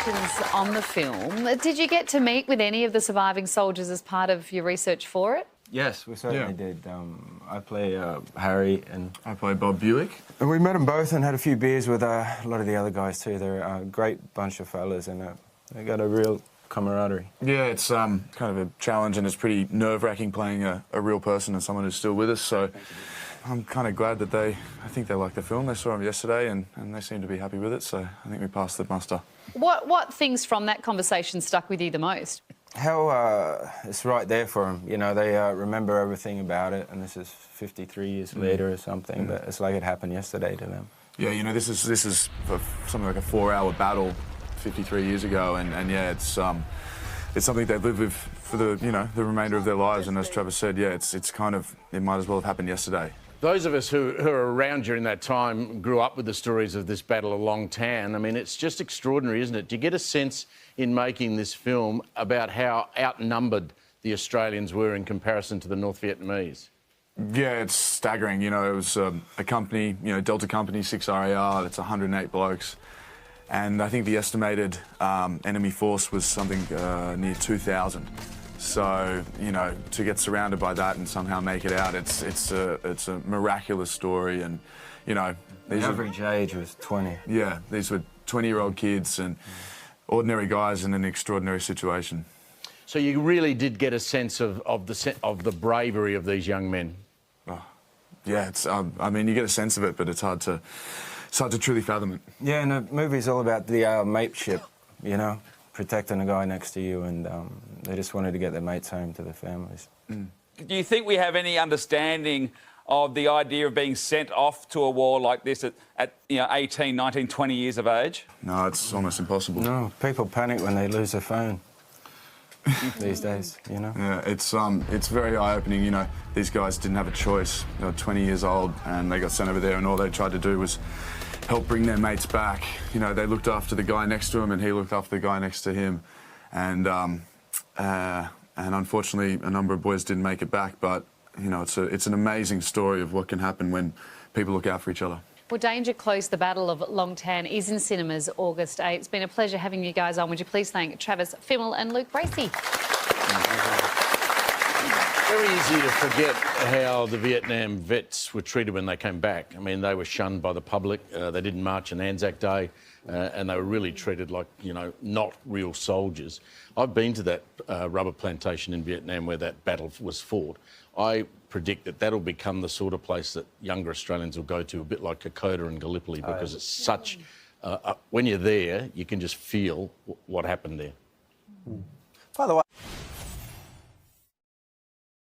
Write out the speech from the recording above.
congratulations on the film. Did you get to meet with any of the surviving soldiers as part of your research for it? Yes, we certainly did. I play Harry and I play Bob Buick. And we met them both and had a few beers with a lot of the other guys too. They're a great bunch of fellas and they got a real camaraderie. Yeah, it's kind of a challenge and it's pretty nerve-wracking playing a real person and someone who's still with us, so I'm kind of glad that I think they liked the film. They saw him yesterday and they seem to be happy with it, so I think we passed the muster. What things from that conversation stuck with you the most? How it's right there for them. You know, they remember everything about it, and this is 53 years later or something, but it's like it happened yesterday to them. Yeah, you know, this is something like a 4-hour battle 53 years ago, and yeah, it's something they've lived with for the remainder of their lives. And as Trevor said, yeah, it's kind of, it might as well have happened yesterday. Those of us who are around during that time grew up with the stories of this Battle of Long Tan. I mean, it's just extraordinary, isn't it? Do you get a sense in making this film about how outnumbered the Australians were in comparison to the North Vietnamese? Yeah, it's staggering. You know, it was a company, Delta Company, 6RAR, that's 108 blokes. And I think the estimated enemy force was something near 2,000. So, to get surrounded by that and somehow make it out, it's a miraculous story. And, the average age was 20. Yeah, these were 20-year-old kids and ordinary guys in an extraordinary situation. So you really did get a sense of the bravery of these young men. Oh, yeah, it's I mean, you get a sense of it, but it's hard to truly fathom it. Yeah, and the movie's all about the mateship, protecting the guy next to you, and they just wanted to get their mates home to their families. Do you think we have any understanding of the idea of being sent off to a war like this at 18, 19, 20 years of age? No, it's almost impossible. No, people panic when they lose their phone these days, Yeah, it's very eye-opening. These guys didn't have a choice. They were 20 years old and they got sent over there, and all they tried to do was help bring their mates back. They looked after the guy next to him and he looked after the guy next to him. And unfortunately, a number of boys didn't make it back, but it's an amazing story of what can happen when people look out for each other. Well, Danger Close, the Battle of Long Tan, is in cinemas August 8. It's been a pleasure having you guys on. Would you please thank Travis Fimmel and Luke Bracey? Very easy to forget how the Vietnam vets were treated when they came back. I mean, they were shunned by the public. They didn't march on Anzac Day, and they were really treated like, not real soldiers. I've been to that rubber plantation in Vietnam where that battle was fought. I predict that that'll become the sort of place that younger Australians will go to, a bit like Kokoda and Gallipoli, because it's such... when you're there, you can just feel what happened there. By the way...